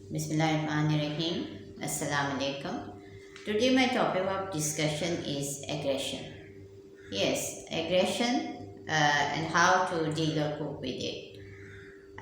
Bismillahirrahmanirrahim. Assalamu alaikum. Today my topic of discussion is aggression. Yes, aggression and how to deal or cope with it.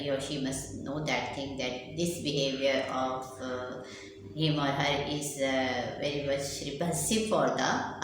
he or she must know that thing that this behavior of him or her is very much repulsive for the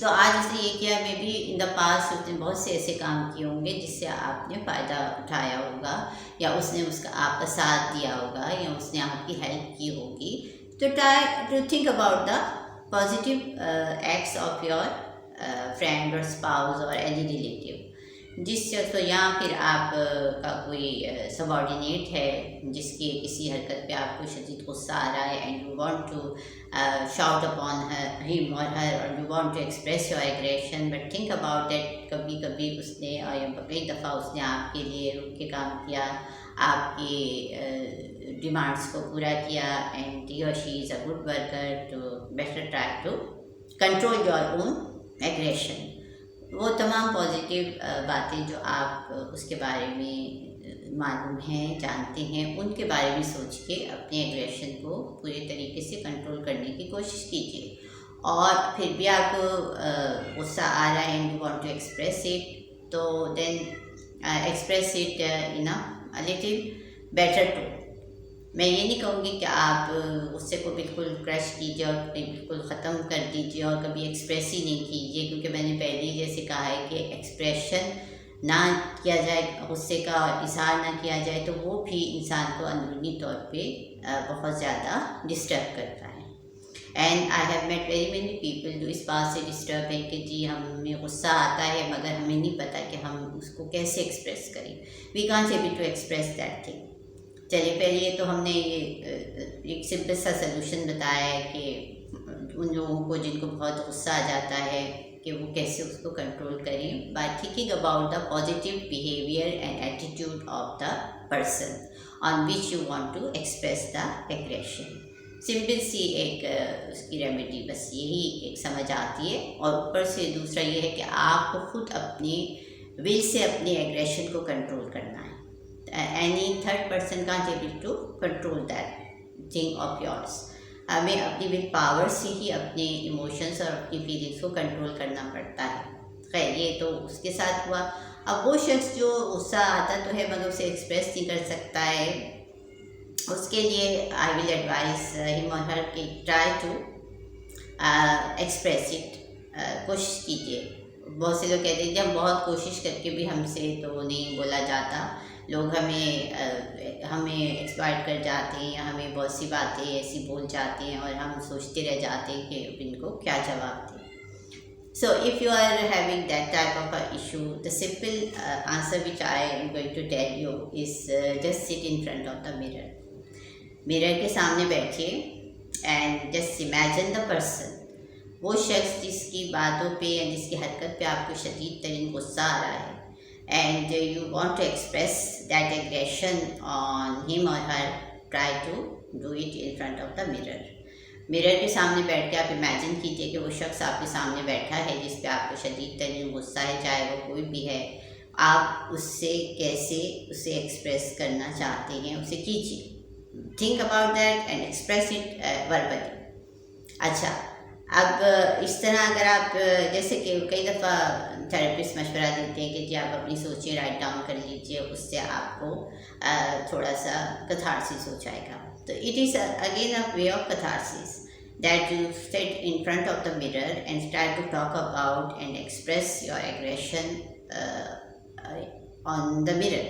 تو آج اس نے یہ کیا، may be in the past اس نے بہت سے ایسے کام کیے ہوں گے جس سے آپ نے فائدہ اٹھایا ہوگا، یا اس نے آپ کا ساتھ دیا ہوگا، یا اس نے آپ کی ہیلپ کی ہوگی. تو try to think about the positive acts of your friend اور اسپاؤز اور اینی ریلیٹیو. جس شخص کو، یا پھر آپ کا کوئی سبارڈینیٹ ہے جس کی کسی حرکت پہ آپ کو شدید غصہ آ رہا ہے، and you want to shout upon him or her, or you want to express your aggression, but think about that. کبھی کبھی اس نے، اور کئی دفعہ اس نے آپ کے لیے رک کے کام کیا، آپ کی ڈیمانڈس کو پورا کیا، and he or she is a good worker, to better try to control your own aggression. وہ تمام پازیٹیو باتیں جو آپ اس کے بارے میں معلوم ہیں، جانتے ہیں، ان کے بارے میں سوچ کے اپنے ایگریشن کو پورے طریقے سے کنٹرول کرنے کی کوشش کیجیے. اور پھر بھی آپ کو غصہ آ رہا ہے and you want to express it, تو then express it in a little better tone. میں یہ نہیں کہوں گی کہ آپ غصے کو بالکل کرش کیجیے اور بالکل ختم کر دیجیے اور کبھی ایکسپریس ہی نہیں کیجیے، کیونکہ میں نے پہلے ہی جیسے کہا ہے کہ ایکسپریشن نہ کیا جائے، غصے کا اظہار نہ کیا جائے، تو وہ بھی انسان کو اندرونی طور پہ بہت زیادہ ڈسٹرب کرتا ہے. And I have met very many people جو اس بات سے ڈسٹرب ہیں کہ جی ہمیں غصہ آتا ہے مگر ہمیں نہیں پتہ کہ ہم اس کو کیسے ایکسپریس کریں. We can't able to express that thing. چلیے پہلے یہ تو ہم نے ایک سمپل سا سلوشن بتایا ہے کہ ان لوگوں کو جن کو بہت غصہ آ جاتا ہے کہ وہ کیسے اس کو کنٹرول کریں، by thinking about the positive behaviour and attitude of the person on which you want to express the aggression. Simple سی ایک اس کی ریمیڈی بس یہی ایک سمجھ آتی ہے. اور اوپر سے دوسرا یہ ہے کہ آپ کو خود اپنی ول سے اپنے ایگریشن کو کنٹرول کرنا ہے. Any third person can't able to control that thing of yours. ہمیں اپنی ول پاور سے ہی اپنے ایموشنس اور اپنی فیلنگس کو کنٹرول کرنا پڑتا ہے. خیر یہ تو اس کے ساتھ ہوا. اب وہ شخص جو غصہ آتا تو ہے مگر اسے ایکسپریس نہیں کر سکتا ہے، اس کے لیے آئی ول ایڈوائز ہم اور ہر کہ ٹرائی ٹو ایکسپریس اٹ. کوشش کیجیے. بہت سے لوگ کہتے ہیں کہ ہم بہت کوشش کر کے بھی ہم سے تو نہیں بولا جاتا، لوگ ہمیں ایکسپلائٹ کر جاتے ہیں، یا ہمیں بہت سی باتیں ایسی بول جاتے ہیں اور ہم سوچتے رہ جاتے ہیں کہ ان کو کیا جواب دیں. So if you are having that type of an issue, the simple answer which I am going to tell you is just sit in front of the mirror. mirror کے سامنے بیٹھیے and just imagine the person. وہ شخص جس کی باتوں پہ یا جس کی حرکت پہ آپ کو شدید ترین غصہ آ رہا ہے، and you want to express that aggression on him or her, try to do it in front of the mirror. mirror کے سامنے بیٹھ کے آپ امیجن کیجئے کہ وہ شخص آپ کے سامنے بیٹھا ہے جس پہ آپ کو شدید ترین غصہ ہے، چاہے وہ کوئی بھی ہے. آپ اس سے کیسے اسے ایکسپریس کرنا چاہتے ہیں اسے کیجیے. Think about that and express it verbally. اچھا، اب اس طرح اگر آپ جیسے کہ کئی دفعہ تھراپسٹ مشورہ دیتے ہیں کہ جی آپ اپنی سوچیں رائٹ ڈاؤن کر لیجیے، اس سے آپ کو تھوڑا سا کتھارسس ہو جائے گا. تو it is again a way of catharsis that you sit in front of the mirror and try to talk about and express your aggression on the mirror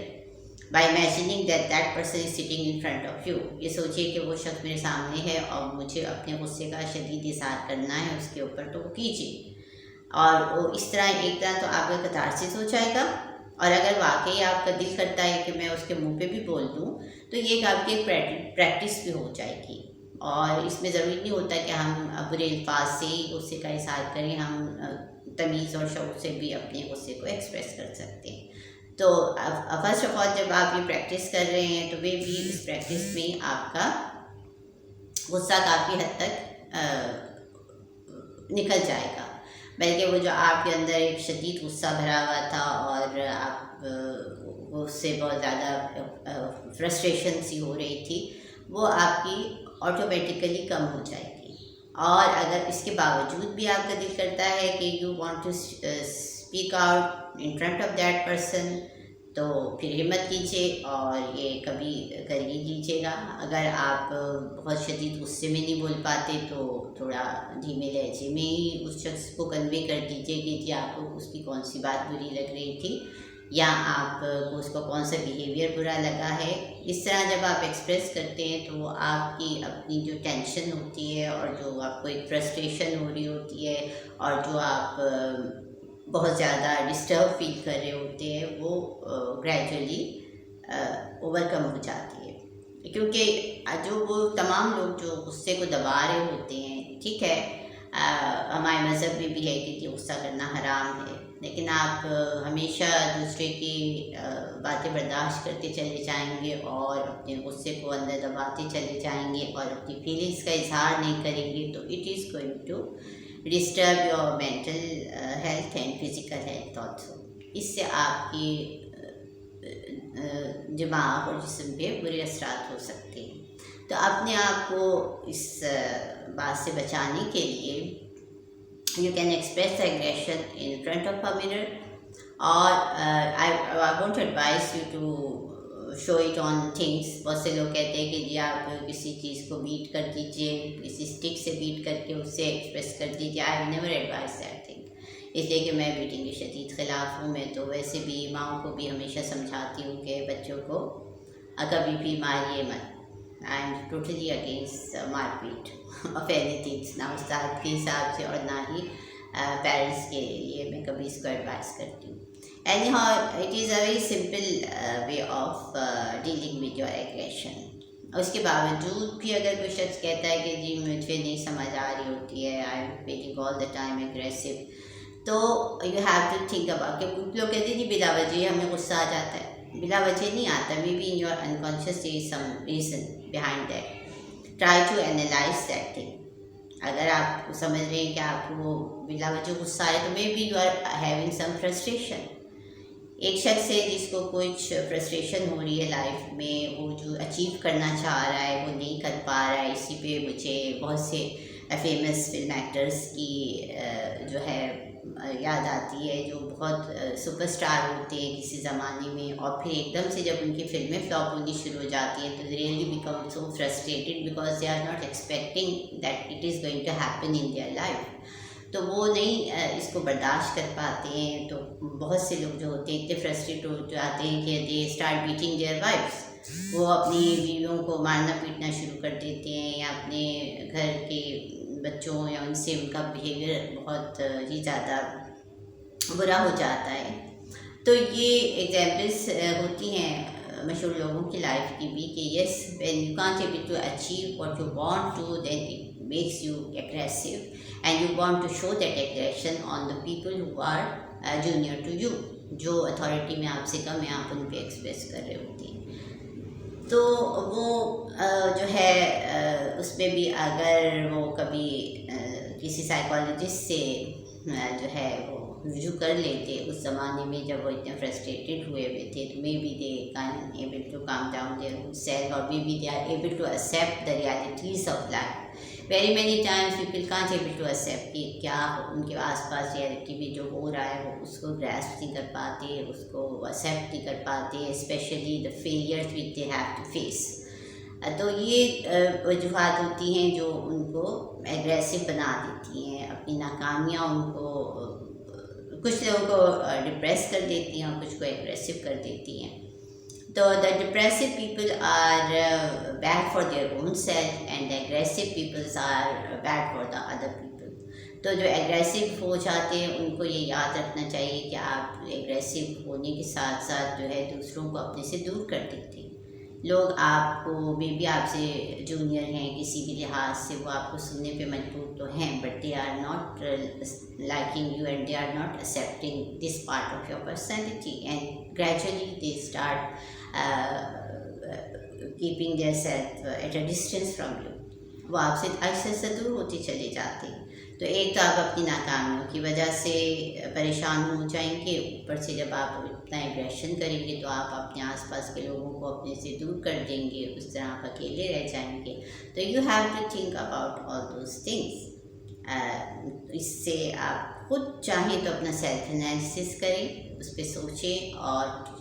by imagining that that person is sitting in front of you. یہ سوچیے کہ وہ شخص میرے سامنے ہے اور مجھے اپنے غصے کا شدید اظہار کرنا ہے اس کے اوپر، تو وہ کیجیے. اور وہ اس طرح ایک طرح تو آپ کا کتھارسس ہو جائے گا، اور اگر واقعی آپ کا دل کرتا ہے کہ میں اس کے منہ پہ بھی بول دوں تو یہ ایک آپ کی ایک پریکٹس بھی ہو جائے گی. اور اس میں ضروری نہیں ہوتا کہ ہم برے الفاظ سے ہی غصے کا اظہار کریں، ہم تمیز اور شعور سے بھی اپنے غصے کو ایکسپریس کر سکتے ہیں. تو فرسٹ آف آل جب آپ یہ پریکٹس کر رہے ہیں تو وہ بھی اس پریکٹس میں آپ کا غصہ کافی حد تک نکل جائے گا. بلکہ وہ جو آپ کے اندر ایک شدید غصہ بھرا ہوا تھا اور آپ اس سے بہت زیادہ فرسٹریشن سی ہو رہی تھی، وہ آپ کی آٹومیٹیکلی کم ہو جائے گی. اور اگر اس کے باوجود بھی آپ کا دل کرتا ہے کہ you want to speak out in front of that person, تو پھر ہمت کیجیے اور یہ کبھی کر ہی لیجیے گا. اگر آپ بہت شدید غصے میں نہیں بول پاتے تو تھوڑا دھیمے لہجے میں ہی اس شخص کو کنوے کر دیجیے کہ جی آپ کو اس کی کون سی بات بری لگ رہی تھی یا آپ کو اس کا کون سا بیہیویئر برا لگا ہے. اس طرح جب آپ ایکسپریس کرتے ہیں تو آپ کی اپنی جو ٹینشن ہوتی ہے اور جو آپ کو ایک فرسٹریشن ہو رہی ہوتی ہے اور جو آپ بہت زیادہ ڈسٹرب فیل کر رہے ہوتے ہیں وہ گریجولی اوور کم ہو جاتی ہے. کیونکہ جو وہ تمام لوگ جو غصے کو دبا رہے ہوتے ہیں، ٹھیک ہے ہمارے مذہب میں بھی ہے کہ غصہ کرنا حرام ہے، لیکن آپ ہمیشہ دوسرے کی باتیں برداشت کرتے چلے جائیں گے اور اپنے غصے کو اندر دباتے چلے جائیں گے اور اپنی فیلنگس کا اظہار نہیں کریں گے تو it is going to disturb your mental health and physical health also. اس سے آپ کی دماغ اور جسم پہ برے اثرات ہو سکتے ہیں. تو اپنے آپ کو اس بات سے بچانے کے لیے you can express aggression in front of a mirror or I want to advise you to show it on things. بہت سے لوگ کہتے ہیں کہ جی آپ کسی چیز کو بیٹ کر دیجئے، کسی اسٹک سے بیٹ کر کے اس سے ایکسپریس کر دیجئے. I have never advised that thing. اس لیے کہ میں بیٹنگ کے شدید خلاف ہوں. میں تو ویسے بھی ماؤں کو بھی ہمیشہ سمجھاتی ہوں کہ بچوں کو کبھی بھی ماریے مت. I am totally against مار پیٹ of anything. نہ استاد کے حساب سے اور نہ ہی پیرنٹس کے لیے میں کبھی اس کو ایڈوائز کرتی ہوں. Anyhow, it is a very simple way of dealing with your aggression. اس کے باوجود بھی اگر کوئی شخص کہتا ہے کہ جی مجھے نہیں سمجھ آ رہی ہوتی ہے I am feeling all the time aggressive، تو you have to think about کہ کچھ لوگ کہتے ہیں جی بلا وجہ ہمیں غصہ آ جاتا ہے. بلا وجہ نہیں آتا. Maybe in your unconscious there is some reason behind that. Try to analyze that thing. اگر آپ سمجھ رہے ہیں کہ آپ کو بلا وجہ غصہ آئے تو maybe you are having some frustration. ایک شخص ہے جس کو کچھ فرسٹریشن ہو رہی ہے لائف میں، وہ جو اچیو کرنا چاہ رہا ہے وہ نہیں کر پا رہا ہے. اسی پہ مجھے بہت سے فیمس فلم ایکٹرز کی جو ہے یاد آتی ہے جو بہت سپر اسٹار ہوتے ہیں کسی زمانے میں اور پھر ایک دم سے جب ان کی فلمیں فلاپ ہونی شروع ہو جاتی ہیں تو they really become so frustrated because they are not expecting that it is going to happen in their life. تو وہ نہیں اس کو برداشت کر پاتے ہیں. تو بہت سے لوگ جو ہوتے ہیں اتنے فرسٹریٹ ہو جاتے ہیں کہ they start beating their wives. وہ اپنی بیویوں کو مارنا پیٹنا شروع کر دیتے ہیں یا اپنے گھر کے بچوں یا ان سے ان کا بیہیویئر بہت ہی زیادہ برا ہو جاتا ہے. تو یہ ایگزامپلس ہوتی ہیں مشہور لوگوں کی لائف کی بھی کہ یس when you can't able to achieve what you want to then it makes you aggressive and you want to show that aggression on the people who are junior to you. جو authority میں آپ سے کم ہے آپ ان پہ express کر رہے ہوتے ہیں. تو وہ جو ہے اس میں بھی اگر وہ کبھی کسی سائیکالوجسٹ سے جو ہے وہ رجوع کر لیتے اس زمانے میں جب وہ اتنے فرسٹریٹڈ ہوئے تھے تو may be they can able to calm down their self اور may be they are able to accept the realities of life. Very many times people can't able to accept کہ کیا ان کے آس پاس ریالٹی میں جو ہو رہا ہے وہ اس کو گراسپ نہیں کر پاتے، اس کو ایکسیپٹ نہیں کر پاتے، especially the failures which they have to face. تو یہ وجوہات ہوتی ہیں جو ان کو ایگریسو بنا دیتی ہیں. اپنی ناکامیاں ان کو کچھ لوگوں کو ڈپریس کر دیتی ہیں اور کچھ کو ایگریسو کر دیتی ہیں. تو the depressive people are bad for their own self and the aggressive people are bad for the other people. تو جو ایگریسو ہو جاتے ہیں ان کو یہ یاد رکھنا چاہیے کہ آپ ایگریسو ہونے کے ساتھ ساتھ جو ہے دوسروں کو اپنے سے دور کر دیتے ہیں. لوگ آپ کو مے بی آپ سے جونیئر ہیں کسی بھی لحاظ سے، وہ آپ کو سننے پہ مجبور تو ہیں but they are not liking you and they are not accepting this part of your personality and gradually they start keeping themselves at a distance from you. وہ آپ سے اکثر سے دور ہوتے چلے جاتے ہیں. تو ایک تو آپ اپنی ناکامیوں کی وجہ سے پریشان ہو جائیں گے، اوپر سے جب آپ اتنا ایگریشن کریں گے تو آپ اپنے آس پاس کے لوگوں کو اپنے سے دور کر دیں گے، اس طرح آپ اکیلے رہ جائیں گے. تو you have to think about all those things. اس سے آپ خود چاہیں تو اپنا سیلف انالیسس کریں، اس پہ سوچیں اور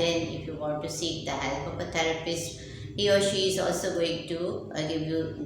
than if you want to seek the help of a therapist, he or she is also going to give you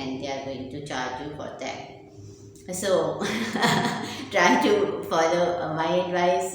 and they are going to charge you for that. So try to follow my advice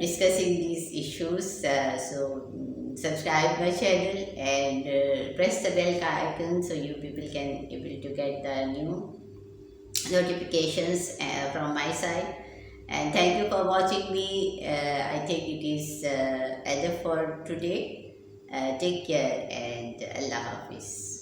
discussing these issues, so subscribe my channel and press the bell icon so you people can able to get the new notifications from my side. And thank you for watching me. I think it is enough for today. Take care and Allah Hafiz.